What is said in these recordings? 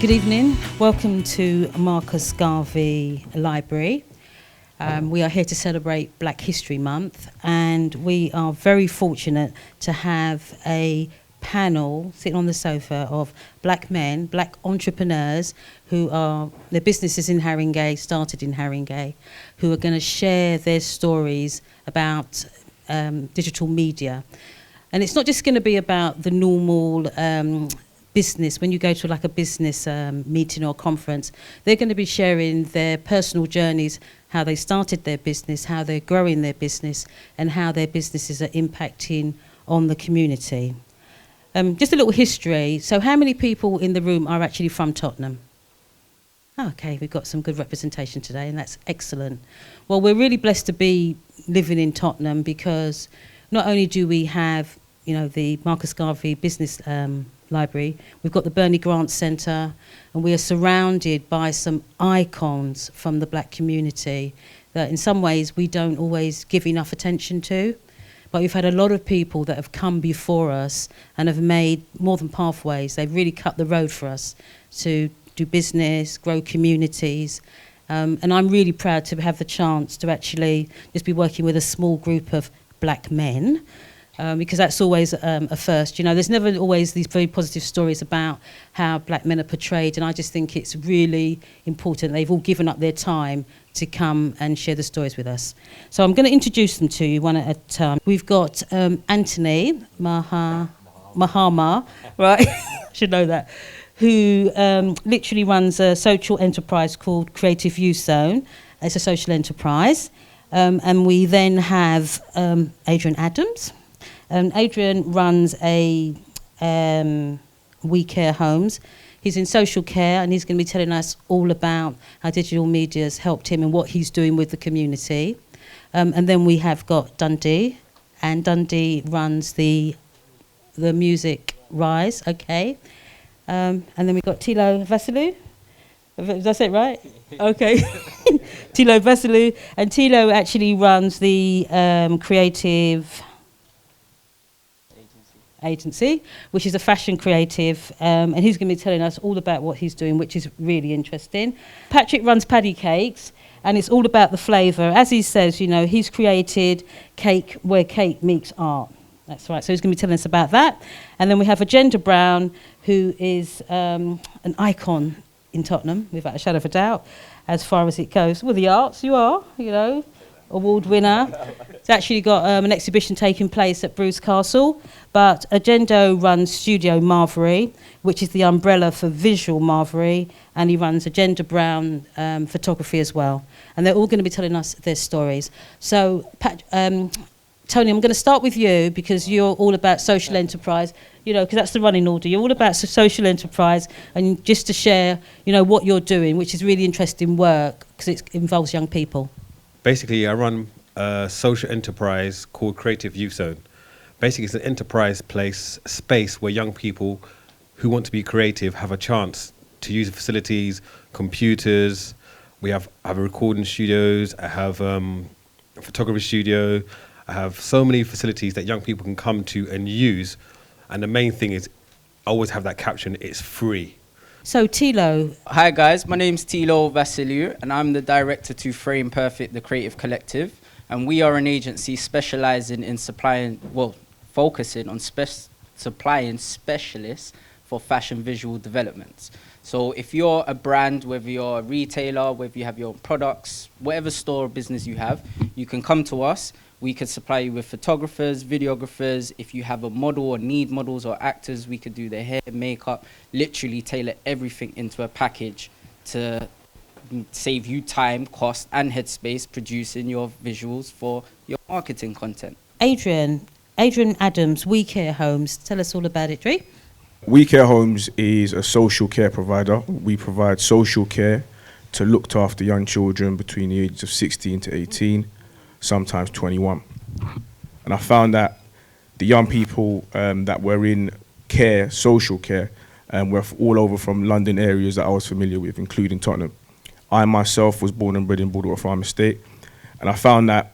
Good evening. Welcome to Marcus Garvey Library. We are here to celebrate Black History Month, and we are very fortunate to have a panel sitting on the sofa of black men, black entrepreneurs who are, their businesses in Haringey, started in Haringey, who are going to share their stories about digital media. And it's not just going to be about the normal business. When you go to like a business meeting or conference, they're going to be sharing their personal journeys, how they started their business, how they're growing their business, and how their businesses are impacting on the community. Just a little history. So how many people in the room are actually from Tottenham? Okay, we've got some good representation today, and that's excellent. Well, we're really blessed to be living in Tottenham because not only do we have, you know, the Marcus Garvey Business Library, we've got the Bernie Grant Centre, and we are surrounded by some icons from the black community that in some ways we don't always give enough attention to. But we've had a lot of people that have come before us and have made more than pathways. They've really cut the road for us to do business, grow communities. And I'm really proud to have the chance to actually just be working with a small group of black men, because that's always a first. You know, there's never always these very positive stories about how black men are portrayed, and I just think it's really important. They've all given up their time to come and share the stories with us. So I'm going to introduce them to you one at a time. We've got Anthony Mahama, right? Should know that. Who literally runs a social enterprise called Creative Youth Zone. It's a social enterprise. And we then have Adrian Adams. Adrian runs a We Care Homes. He's in social care, and he's going to be telling us all about how digital media has helped him and what he's doing with the community. And then we have got Dundee, and Dundee runs the Music Rise, okay. And then we've got Tilo Vasilou. Did I say it right? Okay. Tilo Vasilou. And Tilo actually runs the creative agency, which is a fashion creative, and he's going to be telling us all about what he's doing, which is really interesting. Patrick runs Paddy Cakes, and it's all about the flavour. As he says, you know, he's created cake where cake meets art. That's right. So he's going to be telling us about that. And then we have Agenda Brown, who is an icon in Tottenham, without a shadow of a doubt, as far as it goes. Well, the arts, you are, you know, award winner. It's actually got an exhibition taking place at Bruce Castle, but Agendo runs Studio Marvery, which is the umbrella for Visual Marvery, and he runs Agenda Brown photography as well. And they're all going to be telling us their stories. So, Tony, I'm going to start with you because you're all about social enterprise, you know, because that's the running order. You're all about social enterprise, and just to share, you know, what you're doing, which is really interesting work because it involves young people. Basically, I run a social enterprise called Creative Youth Zone. Basically, it's an enterprise space where young people who want to be creative have a chance to use the facilities, computers. We have recording studios. I have a photography studio. I have so many facilities that young people can come to and use. And the main thing is, always have that caption, it's free. So Tilo. Hi guys, my name's Tilo Vasilou, and I'm the director to Frame Perfect, the creative collective. And we are an agency specializing in focusing on supplying specialists for fashion visual developments. So if you're a brand, whether you're a retailer, whether you have your own products, whatever store or business you have, you can come to us. We could supply you with photographers, videographers. If you have a model or need models or actors, we could do their hair, makeup, literally tailor everything into a package to save you time, cost, and headspace producing your visuals for your marketing content. Adrian Adams, We Care Homes. Tell us all about it, Dre. We Care Homes is a social care provider. We provide social care to look after young children between the ages of 16 to 18. Sometimes 21. And I found that the young people that were in care, social care, were all over from London areas that I was familiar with, including Tottenham. I myself was born and bred in Bordeaux Farm Estate, and I found that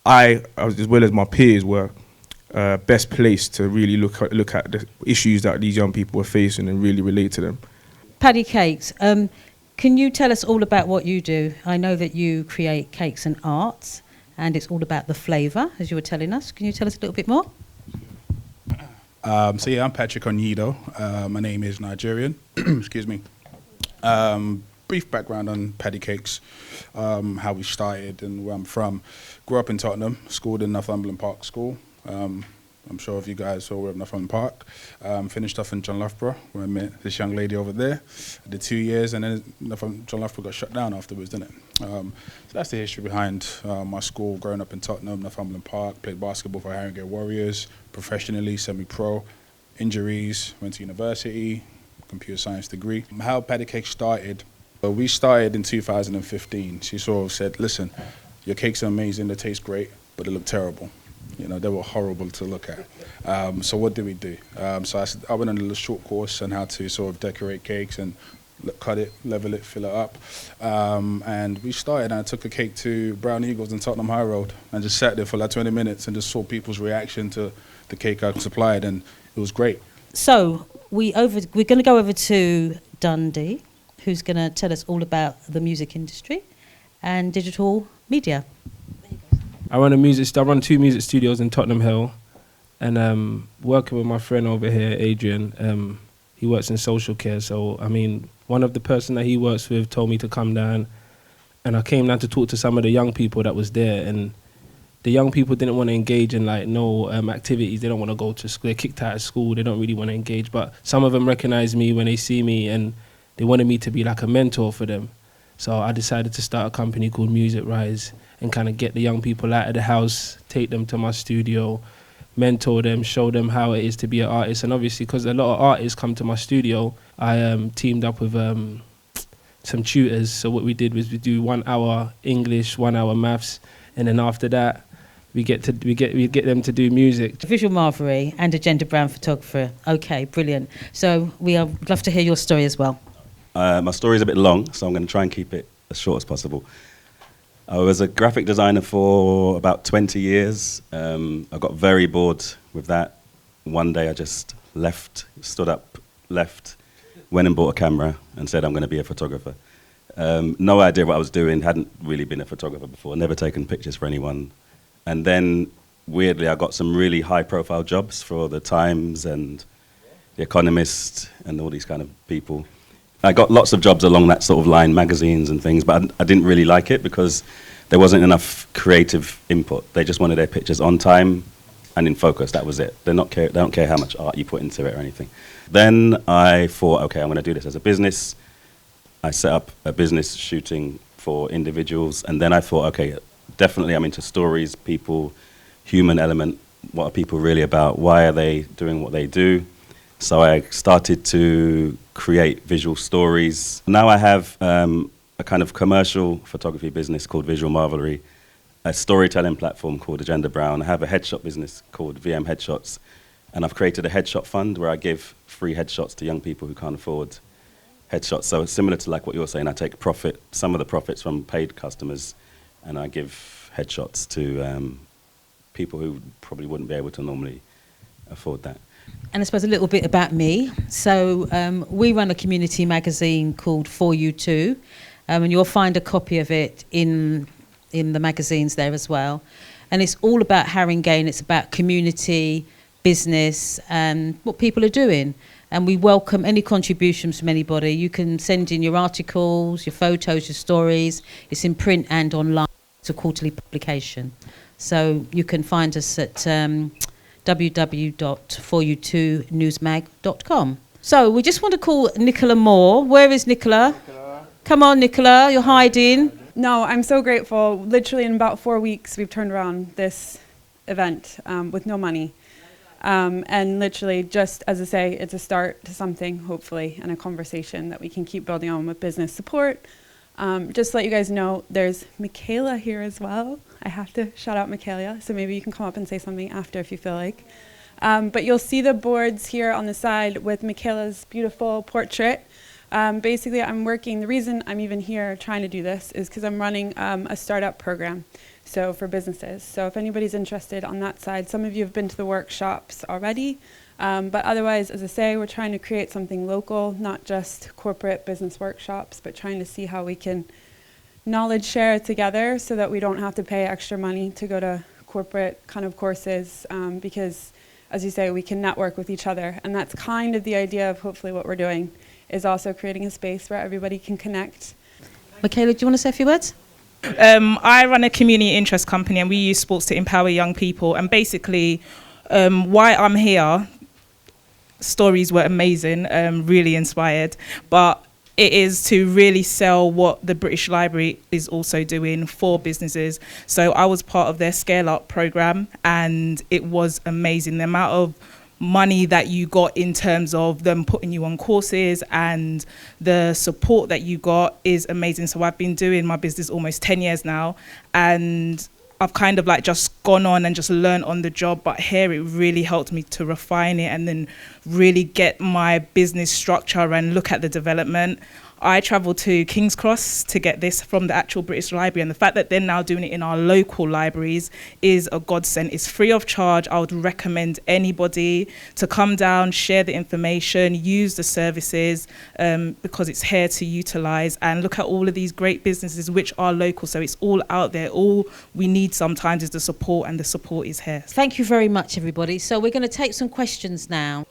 I, as well as my peers, were best placed to really look at the issues that these young people were facing and really relate to them. Paddy Cakes. Can you tell us all about what you do? I know that you create cakes and arts, and it's all about the flavour, as you were telling us. Can you tell us a little bit more? I'm Patrick Onyido. My name is Nigerian. Excuse me. Brief background on Paddy Cakes, how we started and where I'm from. Grew up in Tottenham, schooled in Northumberland Park School. I'm sure if you guys are aware of Northumberland Park. Finished off in John Loughborough, where I met this young lady over there. I did 2 years, and then John Loughborough got shut down afterwards, didn't it? So that's the history behind my school. Growing up in Tottenham, Northumberland Park, played basketball for Haringey Warriors, professionally, semi-pro. Injuries, went to university, computer science degree. How Paddy Cakes started, we started in 2015. She sort of said, listen, your cakes are amazing, they taste great, but they look terrible. You know, they were horrible to look at. So what did we do? So I went on a little short course on how to sort of decorate cakes and cut it, level it, fill it up. And we started, and I took a cake to Brown Eagles in Tottenham High Road and just sat there for like 20 minutes and just saw people's reaction to the cake I supplied, and it was great. So we're going to go over to Dundee, who's going to tell us all about the music industry and digital media. I run 2 music studios in Tottenham Hill, and working with my friend over here, Adrian. He works in social care, so I mean, one of the person that he works with told me to come down, and I came down to talk to some of the young people that was there, and the young people didn't want to engage in like no activities. They don't want to go to school. They're kicked out of school. They don't really want to engage, but some of them recognize me when they see me, and they wanted me to be like a mentor for them. So I decided to start a company called Music Rise and kind of get the young people out of the house, take them to my studio, mentor them, show them how it is to be an artist. And obviously, because a lot of artists come to my studio, I teamed up with some tutors. So what we did was we do 1 hour English, 1 hour maths, and then after that, we get them to do music. Visual Marvery and a gender brand photographer. Okay, brilliant. So would love to hear your story as well. My story is a bit long, so I'm going to try and keep it as short as possible. I was a graphic designer for about 20 years. I got very bored with that. One day I just stood up, left, went and bought a camera and said I'm going to be a photographer. No idea what I was doing, hadn't really been a photographer before, never taken pictures for anyone. And then, weirdly, I got some really high-profile jobs for The Times and The Economist and all these kind of people. I got lots of jobs along that sort of line, magazines and things, but I didn't really like it because there wasn't enough creative input. They just wanted their pictures on time and in focus, that was it. They don't care how much art you put into it or anything. Then I thought, okay, I'm going to do this as a business. I set up a business shooting for individuals, and then I thought, okay, definitely I'm into stories, people, human element. What are people really about? Why are they doing what they do? So I started to create visual stories. Now I have a kind of commercial photography business called Visual Marvery, a storytelling platform called Agenda Brown. I have a headshot business called VM Headshots, and I've created a headshot fund where I give free headshots to young people who can't afford headshots. So it's similar to like what you're saying. I take some of the profits from paid customers, and I give headshots to people who probably wouldn't be able to normally afford that. And I suppose a little bit about me. So we run a community magazine called For You Too, and you'll find a copy of it in the magazines there as well. And it's all about Haringey, and it's about community, business, and what people are doing. And we welcome any contributions from anybody. You can send in your articles, your photos, your stories. It's in print and online. It's a quarterly publication. So you can find us at www.foryou2newsmag.com. So we just want to call Nicola Moore. Where is Nicola? Come on, Nicola, you're hiding. No, I'm so grateful. Literally in about 4 weeks, we've turned around this event with no money. And literally, just as I say, it's a start to something, hopefully, and a conversation that we can keep building on with business support. Just to let you guys know, there's Michaela here as well. I have to shout out Michaela, so maybe you can come up and say something after if you feel like. But you'll see the boards here on the side with Michaela's beautiful portrait. Basically, the reason I'm even here trying to do this is because I'm running a startup program. so for businesses. So if anybody's interested on that side, some of you have been to the workshops already, but otherwise, as I say, we're trying to create something local, not just corporate business workshops, but trying to see how we can knowledge share together so that we don't have to pay extra money to go to corporate kind of courses, because, as you say, we can network with each other. And that's kind of the idea of hopefully what we're doing, is also creating a space where everybody can connect. Michaela, do you want to say a few words? I run a community interest company, and we use sports to empower young people. And basically, why I'm here, stories were amazing, really inspired. But it is to really sell what the British Library is also doing for businesses. So I was part of their Scale Up program, and it was amazing. The amount of money that you got in terms of them putting you on courses and the support that you got is amazing. So I've been doing my business almost 10 years now, and I've kind of like just gone on and just learned on the job, but here it really helped me to refine it and then really get my business structure and look at the development. I travelled to King's Cross to get this from the actual British Library, and the fact that they're now doing it in our local libraries is a godsend. It's free of charge. I would recommend anybody to come down, share the information, use the services, because it's here to utilise, and look at all of these great businesses which are local. So it's all out there. All we need sometimes is the support, and the support is here. Thank you very much, everybody. So we're going to take some questions now.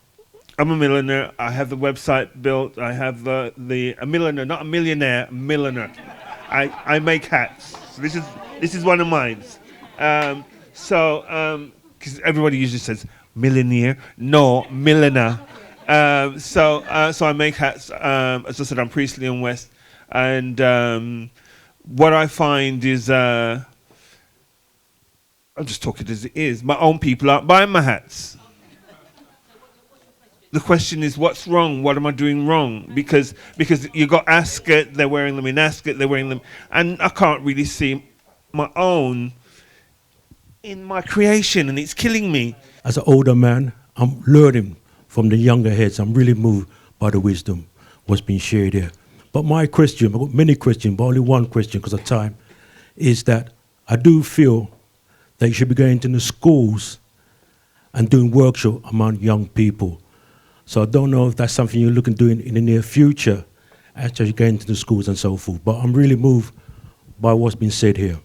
I'm a milliner. I have the website built. I have a milliner, not a millionaire, a milliner. I make hats. So this is one of mine. Because everybody usually says millionaire, no milliner. So I make hats. As I said, I'm Priestley and West, and what I find is, I'm just talking as it is. My own people aren't buying my hats. The question is, what's wrong? What am I doing wrong? Because you got Ascot, they're wearing them in Ascot, they're wearing them, and I can't really see my own in my creation, and it's killing me. As an older man, I'm learning from the younger heads. I'm really moved by the wisdom what's been shared here. But my question, I've got many questions, but only one question because of time, is that I do feel that you should be going to the schools and doing workshops among young people. So I don't know if that's something you're looking to do in the near future, actually going into the schools and so forth. But I'm really moved by what's been said here.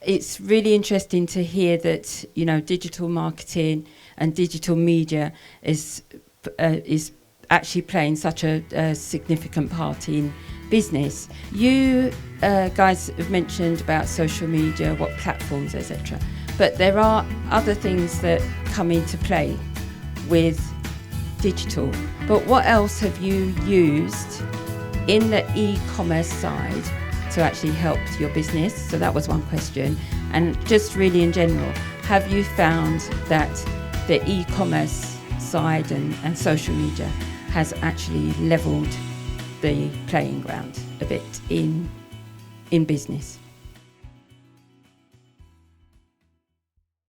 It's really interesting to hear that, you know, digital marketing and digital media is actually playing such a significant part in business. You guys have mentioned about social media, what platforms, etc. But there are other things that come into play with digital. But what else have you used in the e-commerce side to actually help your business? So that was one question. And just really in general, have you found that the e-commerce side and social media has actually leveled the playing ground a bit in business?